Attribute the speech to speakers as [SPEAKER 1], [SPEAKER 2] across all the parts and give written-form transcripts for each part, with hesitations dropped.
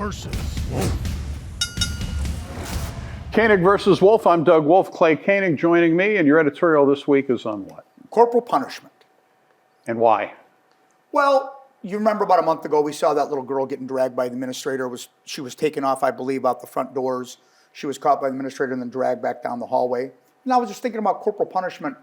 [SPEAKER 1] versus Wolfe.
[SPEAKER 2] Koenig versus Wolfe. I'm Doug Wolfe. Clay Koenig joining me, and your editorial this week is on what?
[SPEAKER 3] Corporal punishment.
[SPEAKER 2] And why?
[SPEAKER 3] Well, you remember about a month ago, we saw that little girl getting dragged by the administrator. She was taken off, I believe, out the front doors. She was caught by the administrator and then dragged back down the hallway. And I was just thinking about corporal punishment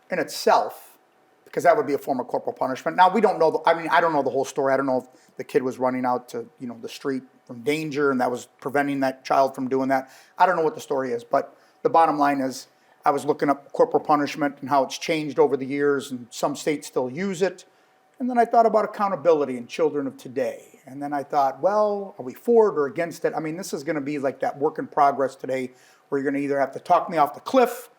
[SPEAKER 3] in itself, because that would be a form of corporal punishment. Now, we don't know, I don't know the whole story. I don't know if the kid was running out to, the street from danger and that was preventing that child from doing that. I don't know what the story is, but the bottom line is I was looking up corporal punishment and how it's changed over the years, and some states still use it. And then I thought about accountability in children of today. And then I thought, well, are we for it or against it? This is going to be like that work in progress today, where you're going to either have to talk me off the cliff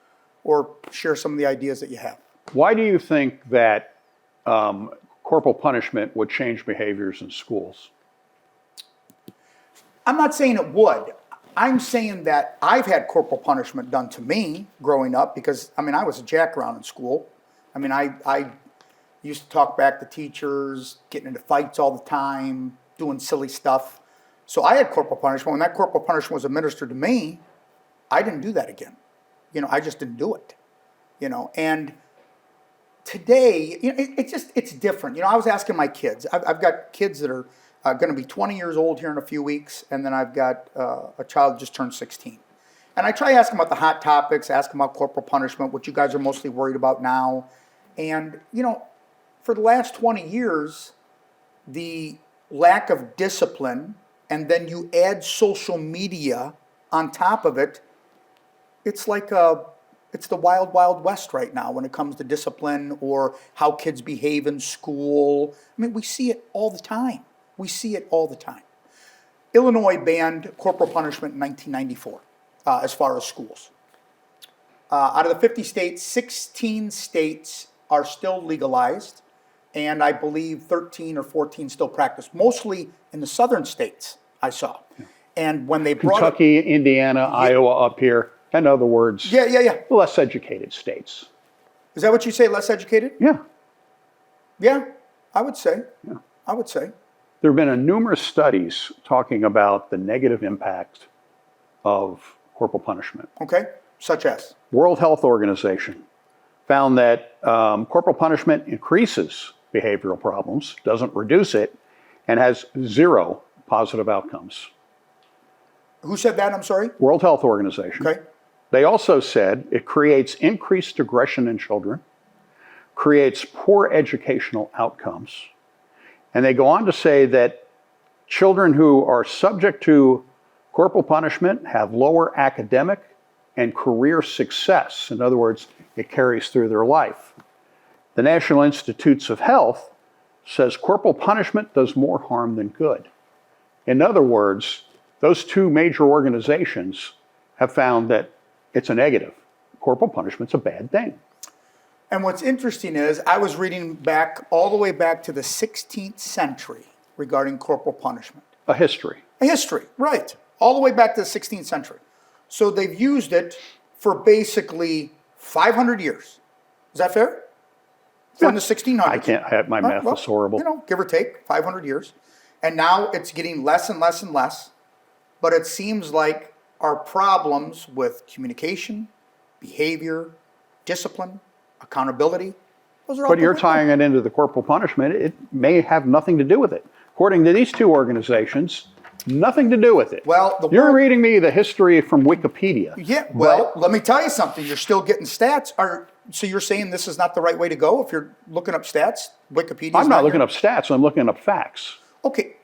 [SPEAKER 3] or share some of the ideas that you have.
[SPEAKER 2] Why do you think that corporal punishment would change behaviors in schools?
[SPEAKER 3] I'm not saying it would. I'm saying that I've had corporal punishment done to me growing up because, I was a jackaround in school. I used to talk back to teachers, getting into fights all the time, doing silly stuff. So I had corporal punishment. When that corporal punishment was administered to me, I didn't do that again. I just didn't do it. And today, it's different. I was asking my kids. I've got kids that are going to be 20 years old here in a few weeks, and then I've got a child just turned 16. And I try asking about the hot topics, ask them about corporal punishment, what you guys are mostly worried about now. And, for the last 20 years, the lack of discipline, and then you add social media on top of it, it's like it's the wild, wild west right now when it comes to discipline or how kids behave in school. We see it all the time. Illinois banned corporal punishment in 1994 as far as schools. Out of the 50 states, 16 states are still legalized, and I believe 13 or 14 still practice, mostly in the southern states I saw. Yeah. And when they brought
[SPEAKER 2] Kentucky, Indiana, Iowa up here. In other words, less educated states.
[SPEAKER 3] Is that what you say, less educated?
[SPEAKER 2] Yeah.
[SPEAKER 3] Yeah, I would say.
[SPEAKER 2] Yeah.
[SPEAKER 3] I would say.
[SPEAKER 2] There have been numerous studies talking about the negative impact of corporal punishment.
[SPEAKER 3] Okay, such as?
[SPEAKER 2] World Health Organization found that corporal punishment increases behavioral problems, doesn't reduce it, and has zero positive outcomes.
[SPEAKER 3] Who said that? I'm sorry?
[SPEAKER 2] World Health Organization.
[SPEAKER 3] Okay.
[SPEAKER 2] They also said it creates increased aggression in children, creates poor educational outcomes, and they go on to say that children who are subject to corporal punishment have lower academic and career success. In other words, it carries through their life. The National Institutes of Health says corporal punishment does more harm than good. In other words, those two major organizations have found that it's a negative. Corporal punishment's a bad thing.
[SPEAKER 3] And what's interesting is I was reading back all the way back to the 16th century regarding corporal punishment.
[SPEAKER 2] A history.
[SPEAKER 3] A history, right. All the way back to the 16th century. So they've used it for basically 500 years. Is that fair? From the 1600s.
[SPEAKER 2] My math is horrible.
[SPEAKER 3] Give or take 500 years. And now it's getting less and less and less. But it seems like our problems with communication, behavior, discipline, accountability, those are all.
[SPEAKER 2] But you're tying it into the corporal punishment. It may have nothing to do with it. According to these two organizations, nothing to do with it.
[SPEAKER 3] Well,
[SPEAKER 2] you're reading me the history from Wikipedia.
[SPEAKER 3] Yeah, well, let me tell you something. You're still getting stats. So you're saying this is not the right way to go if you're looking up stats? Wikipedia.
[SPEAKER 2] I'm not looking up stats. I'm looking up facts.
[SPEAKER 3] Okay.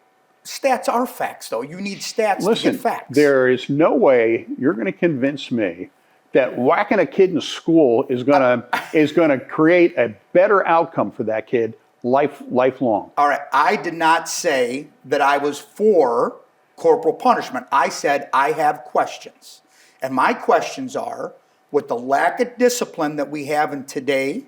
[SPEAKER 3] Stats are facts, though. You need stats to get facts.
[SPEAKER 2] There is no way you're going to convince me that whacking a kid in school is going to create a better outcome for that kid lifelong.
[SPEAKER 3] All right. I did not say that I was for corporal punishment. I said I have questions. And my questions are, with the lack of discipline that we have in today,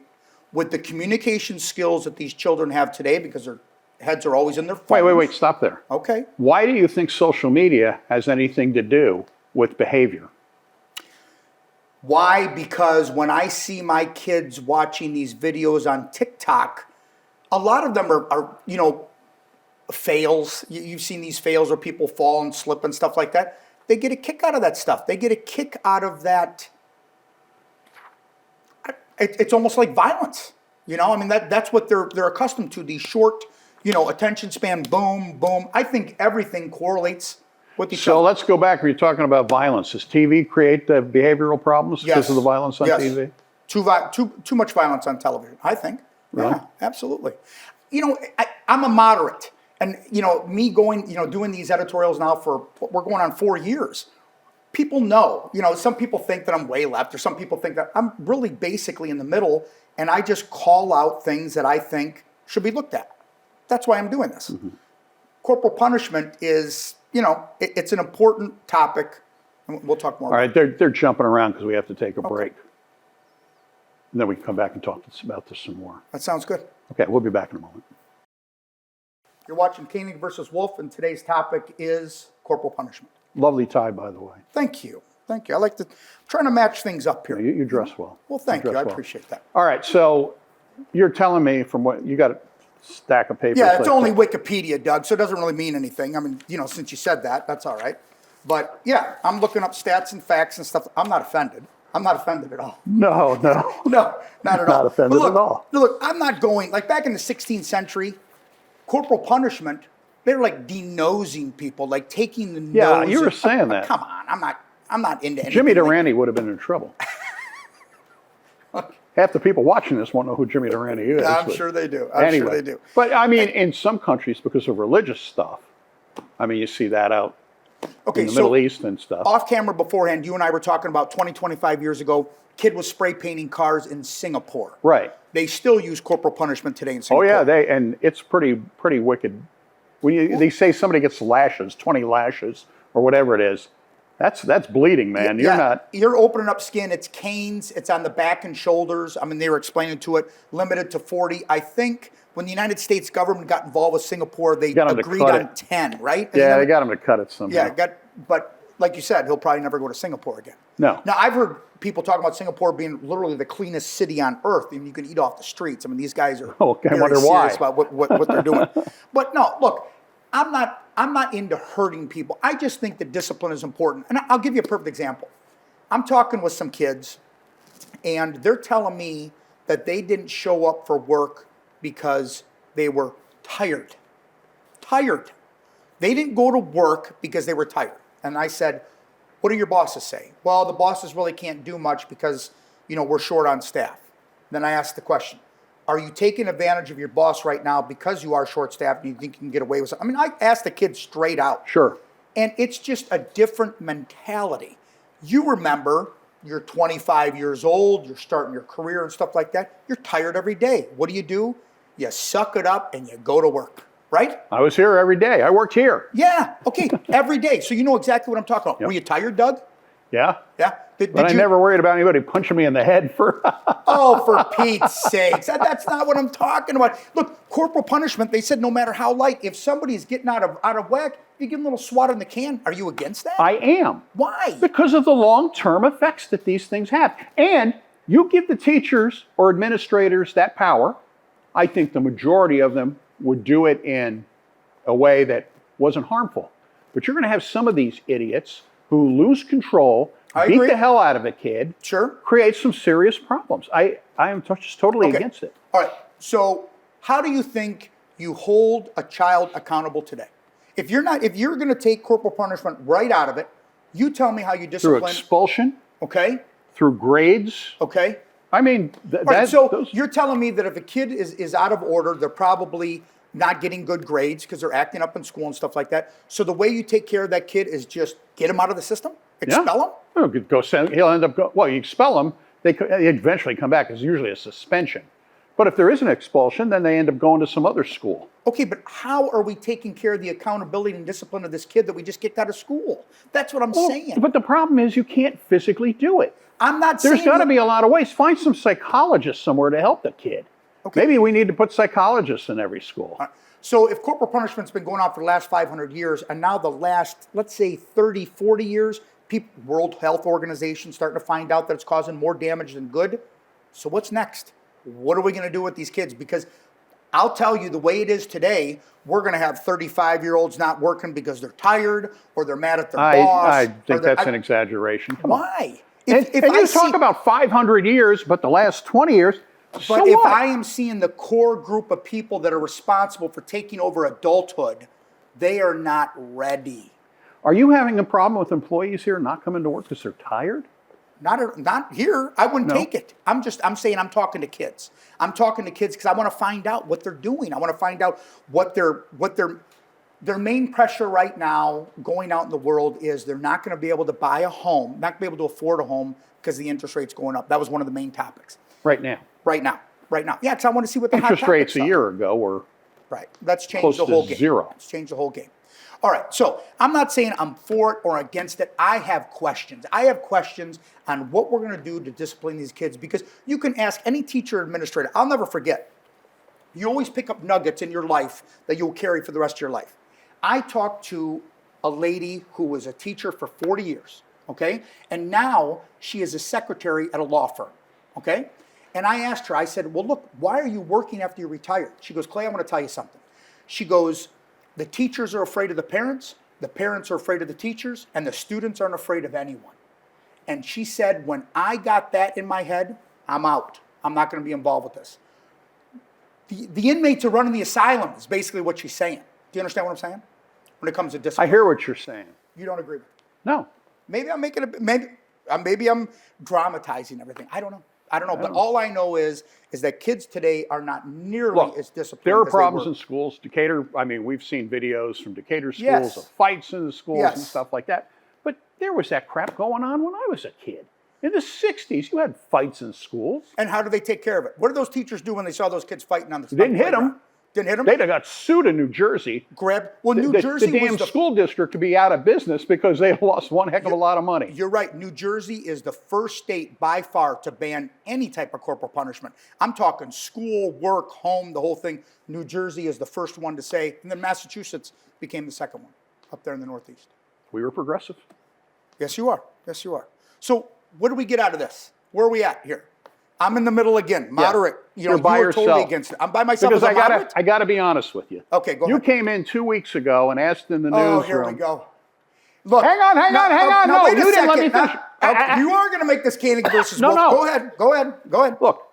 [SPEAKER 3] with the communication skills that these children have today, because their heads are always in their phones.
[SPEAKER 2] Wait, stop there.
[SPEAKER 3] Okay.
[SPEAKER 2] Why do you think social media has anything to do with behavior?
[SPEAKER 3] Why? Because when I see my kids watching these videos on TikTok, a lot of them are fails. You've seen these fails where people fall and slip and stuff like that. They get a kick out of that stuff. They get a kick out of that. It's almost like violence. I mean, that's what they're accustomed to. These short, attention span, boom, boom. I think everything correlates with each other.
[SPEAKER 2] So let's go back. Are you talking about violence? Does TV create the behavioral problems because of the violence on TV?
[SPEAKER 3] Too much violence on television, I think.
[SPEAKER 2] Really?
[SPEAKER 3] Yeah, absolutely. I'm a moderate. And, me going, doing these editorials now we're going on 4 years. People know, some people think that I'm way left, or some people think that I'm really basically in the middle, and I just call out things that I think should be looked at. That's why I'm doing this. Mm-hmm. Corporal punishment is, it's an important topic. And we'll talk more about it.
[SPEAKER 2] All right, they're jumping around because we have to take a break. And then we can come back and talk about this some more.
[SPEAKER 3] That sounds good.
[SPEAKER 2] Okay, we'll be back in a moment.
[SPEAKER 3] You're watching Koenig versus Wolfe, and today's topic is corporal punishment.
[SPEAKER 2] Lovely tie, by the way.
[SPEAKER 3] Thank you. I'm trying to match things up here.
[SPEAKER 2] You dress well.
[SPEAKER 3] Well, thank you. I appreciate that.
[SPEAKER 2] All right, so you're telling me from what you got a stack of papers.
[SPEAKER 3] Yeah, it's only Wikipedia, Doug, so it doesn't really mean anything. I mean, since you said that, that's all right. But yeah, I'm looking up stats and facts and stuff. I'm not offended. I'm not offended at all.
[SPEAKER 2] No,
[SPEAKER 3] not at all.
[SPEAKER 2] Not offended at all.
[SPEAKER 3] Look, I'm not going, like back in the 16th century, corporal punishment, they're like denosing people, like taking the nose.
[SPEAKER 2] Yeah, you were saying that.
[SPEAKER 3] Come on, I'm not into anything.
[SPEAKER 2] Jimmy Durante would have been in trouble. Half the people watching this won't know who Jimmy Durante is.
[SPEAKER 3] I'm sure they do.
[SPEAKER 2] Anyway,
[SPEAKER 3] sure they do.
[SPEAKER 2] But I mean, in some countries, because of religious stuff, I mean, you see that out in the Middle East and stuff.
[SPEAKER 3] Off camera beforehand, you and I were talking about 25 years ago, kid was spray painting cars in Singapore.
[SPEAKER 2] Right.
[SPEAKER 3] They still use corporal punishment today in Singapore.
[SPEAKER 2] Oh yeah, and it's pretty wicked. When they say somebody gets lashes, 20 lashes or whatever it is, that's bleeding, man.
[SPEAKER 3] You're opening up skin. It's canes. It's on the back and shoulders. I mean, they were explaining to it, limited to 40. I think when the United States government got involved with Singapore, they agreed on 10, right?
[SPEAKER 2] Yeah, they got him to cut it somehow.
[SPEAKER 3] Yeah, but like you said, he'll probably never go to Singapore again.
[SPEAKER 2] No.
[SPEAKER 3] Now, I've heard people talk about Singapore being literally the cleanest city on earth, and you can eat off the streets. I mean, these guys are very serious about what they're doing. But no, look, I'm not into hurting people. I just think that discipline is important. And I'll give you a perfect example. I'm talking with some kids, and they're telling me that they didn't show up for work because they were tired. Tired. They didn't go to work because they were tired. And I said, what do your bosses say? Well, the bosses really can't do much because, we're short on staff. Then I asked the question, are you taking advantage of your boss right now because you are short-staffed and you think you can get away with something? I mean, I asked the kids straight out.
[SPEAKER 2] Sure.
[SPEAKER 3] And it's just a different mentality. You remember, you're 25 years old, you're starting your career and stuff like that. You're tired every day. What do? You suck it up and you go to work, right?
[SPEAKER 2] I was here every day. I worked here.
[SPEAKER 3] Yeah, okay, every day. So you know exactly what I'm talking about. Yep. Were you tired, Doug?
[SPEAKER 2] Yeah.
[SPEAKER 3] Yeah.
[SPEAKER 2] But I never worried about anybody punching me in the head for...
[SPEAKER 3] Oh, for Pete's sakes. That's not what I'm talking about. Look, corporal punishment, they said no matter how light, if somebody's getting out of whack, you give them a little swat in the can. Are you against that?
[SPEAKER 2] I am.
[SPEAKER 3] Why?
[SPEAKER 2] Because of the long-term effects that these things have. And you give the teachers or administrators that power, I think the majority of them would do it in a way that wasn't harmful. But you're going to have some of these idiots who lose control, beat the hell out of a kid, create some serious problems. I am just totally against it.
[SPEAKER 3] All right. So how do you think you hold a child accountable today? If you're going to take corporal punishment right out of it, you tell me how you discipline.
[SPEAKER 2] Through expulsion.
[SPEAKER 3] Okay.
[SPEAKER 2] Through grades.
[SPEAKER 3] Okay.
[SPEAKER 2] I mean,
[SPEAKER 3] you're telling me that if a kid is out of order, they're probably not getting good grades because they're acting up in school and stuff like that. So the way you take care of that kid is just get him out of the system? Expel him?
[SPEAKER 2] He'll end up you expel him, they eventually come back. It's usually a suspension. But if there is an expulsion, then they end up going to some other school.
[SPEAKER 3] Okay, but how are we taking care of the accountability and discipline of this kid that we just kicked out of school? That's what I'm saying.
[SPEAKER 2] But the problem is you can't physically do it.
[SPEAKER 3] I'm not saying...
[SPEAKER 2] There's got to be a lot of ways. Find some psychologists somewhere to help the kid. Okay. Maybe we need to put psychologists in every school.
[SPEAKER 3] So if corporal punishment's been going on for the last 500 years, and now the last, let's say, 30, 40 years, World Health Organization starting to find out that it's causing more damage than good. So what's next? What are we going to do with these kids? Because I'll tell you the way it is today, we're going to have 35-year-olds not working because they're tired or they're mad at their boss.
[SPEAKER 2] I think that's an exaggeration. Come on.
[SPEAKER 3] Why?
[SPEAKER 2] And you talk about 500 years, but the last 20 years,
[SPEAKER 3] but if I am seeing the core group of people that are responsible for taking over adulthood, they are not ready.
[SPEAKER 2] Are you having a problem with employees here not coming to work because they're tired?
[SPEAKER 3] Not here. I wouldn't take it. I'm saying I'm talking to kids. I'm talking to kids because I want to find out what they're doing. I want to find out what their main pressure right now going out in the world is. They're not going to be able to buy a home, not going to be able to afford a home because the interest rate's going up. That was one of the main topics.
[SPEAKER 2] Right now.
[SPEAKER 3] Yeah, because I want to see what the
[SPEAKER 2] interest rates a year ago were
[SPEAKER 3] right. That's changed the whole game.
[SPEAKER 2] Zero.
[SPEAKER 3] It's changed the whole game. All right, so I'm not saying I'm for it or against it. I have questions. I have questions on what we're going to do to discipline these kids because you can ask any teacher or administrator. I'll never forget. You always pick up nuggets in your life that you'll carry for the rest of your life. I talked to a lady who was a teacher for 40 years, okay? And now she is a secretary at a law firm, okay? And I asked her, I said, well, look, why are you working after you retired? She goes, Clay, I want to tell you something. She goes, the teachers are afraid of the parents are afraid of the teachers, and the students aren't afraid of anyone. And she said, when I got that in my head, I'm out. I'm not going to be involved with this. The inmates are running the asylum is basically what she's saying. Do you understand what I'm saying? When it comes to discipline.
[SPEAKER 2] I hear what you're saying.
[SPEAKER 3] You don't agree with it?
[SPEAKER 2] No.
[SPEAKER 3] Maybe I'm making maybe I'm dramatizing everything. I don't know. But all I know is that kids today are not nearly as disciplined.
[SPEAKER 2] There are problems in schools. Decatur, I mean, we've seen videos from Decatur schools of fights in the schools and stuff like that. But there was that crap going on when I was a kid. In the 60s, you had fights in schools.
[SPEAKER 3] And how do they take care of it? What did those teachers do when they saw those kids fighting on the
[SPEAKER 2] Didn't hit them.
[SPEAKER 3] Didn't hit them?
[SPEAKER 2] They'd have got sued in New Jersey.
[SPEAKER 3] New Jersey
[SPEAKER 2] the damn school district to be out of business because they lost one heck of a lot of money.
[SPEAKER 3] You're right. New Jersey is the first state by far to ban any type of corporal punishment. I'm talking school, work, home, the whole thing. New Jersey is the first one to say, and then Massachusetts became the second one up there in the Northeast.
[SPEAKER 2] We were progressive.
[SPEAKER 3] Yes, you are. Yes, you are. So what do we get out of this? Where are we at here? I'm in the middle again, moderate.
[SPEAKER 2] You're by yourself.
[SPEAKER 3] Totally against it. I'm by myself.
[SPEAKER 2] Because I got to be honest with you.
[SPEAKER 3] Okay, go ahead.
[SPEAKER 2] You came in 2 weeks ago and asked in the newsroom.
[SPEAKER 3] Oh, here we go. Look,
[SPEAKER 2] hang on. No,
[SPEAKER 3] wait
[SPEAKER 2] you didn't let me finish.
[SPEAKER 3] You are going to make this Koenig versus Wolfe.
[SPEAKER 2] No.
[SPEAKER 3] Go ahead.
[SPEAKER 2] Look,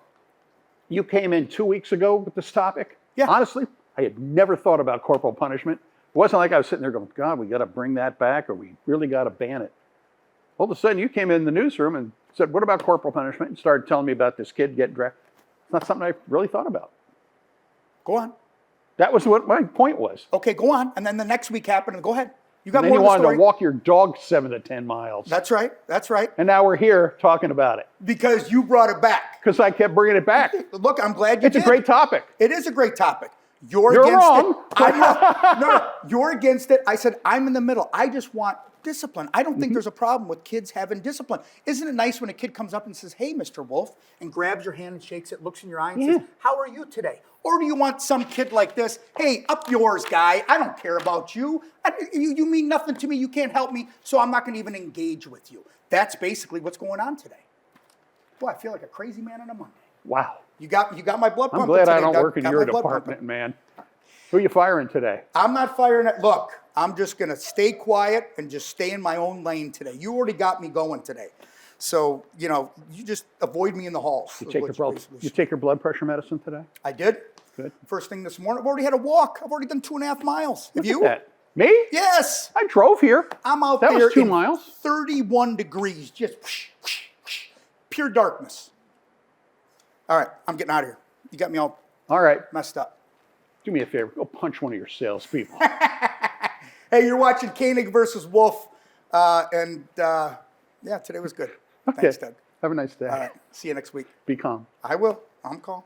[SPEAKER 2] you came in 2 weeks ago with this topic.
[SPEAKER 3] Yeah.
[SPEAKER 2] Honestly, I had never thought about corporal punishment. It wasn't like I was sitting there going, God, we got to bring that back or we really got to ban it. All of a sudden, you came in the newsroom and said, what about corporal punishment? And started telling me about this kid getting drafted. It's not something I really thought about.
[SPEAKER 3] Go on.
[SPEAKER 2] That was what my point was.
[SPEAKER 3] Okay, go on. And then the next week happened, and go ahead. You got
[SPEAKER 2] and then
[SPEAKER 3] more
[SPEAKER 2] you
[SPEAKER 3] of the
[SPEAKER 2] wanted
[SPEAKER 3] story.
[SPEAKER 2] to walk your dog 7 to 10 miles.
[SPEAKER 3] That's right.
[SPEAKER 2] And now we're here talking about it.
[SPEAKER 3] Because you brought it back.
[SPEAKER 2] Because I kept bringing it back.
[SPEAKER 3] Look, I'm glad you did.
[SPEAKER 2] It's a great topic.
[SPEAKER 3] It is a great topic. You're against
[SPEAKER 2] wrong.
[SPEAKER 3] it. I'm not. No, you're against it. I said, I'm in the middle. I just want discipline. I don't think there's a problem with kids having discipline. Isn't it nice when a kid comes up and says, hey, Mr. Wolfe, and grabs your hand and shakes it, looks in your eye and says, how are you today? Or do you want some kid like this, hey, up yours, guy. I don't care about you. You mean nothing to me. You can't help me, so I'm not going to even engage with you. That's basically what's going on today. Boy, I feel like a crazy man on a Monday.
[SPEAKER 2] Wow.
[SPEAKER 3] You got my blood pumping.
[SPEAKER 2] I'm glad
[SPEAKER 3] today,
[SPEAKER 2] I don't
[SPEAKER 3] Doug.
[SPEAKER 2] work in
[SPEAKER 3] Got
[SPEAKER 2] your
[SPEAKER 3] my blood
[SPEAKER 2] department,
[SPEAKER 3] pumping.
[SPEAKER 2] man. Who are you firing today?
[SPEAKER 3] I'm not firing it. Look, I'm just going to stay quiet and just stay in my own lane today. You already got me going today. So, you just avoid me in the halls.
[SPEAKER 2] You take your blood pressure medicine today?
[SPEAKER 3] I did.
[SPEAKER 2] Good.
[SPEAKER 3] First thing this morning. I've already had a walk. I've already done 2.5 miles. Have you?
[SPEAKER 2] Look at that. Me?
[SPEAKER 3] Yes.
[SPEAKER 2] I drove here.
[SPEAKER 3] I'm out
[SPEAKER 2] that
[SPEAKER 3] there.
[SPEAKER 2] That was 2
[SPEAKER 3] in
[SPEAKER 2] miles.
[SPEAKER 3] 31 degrees. Just pure darkness. All right. I'm getting out of here. You got me all messed up.
[SPEAKER 2] Do me a favor. Go punch one of your salespeople.
[SPEAKER 3] Hey, you're watching Koenig versus Wolfe. Today was good.
[SPEAKER 2] Okay.
[SPEAKER 3] Thanks, Doug.
[SPEAKER 2] Have a nice day.
[SPEAKER 3] All right. See you next week.
[SPEAKER 2] Be calm.
[SPEAKER 3] I will. I'm calm.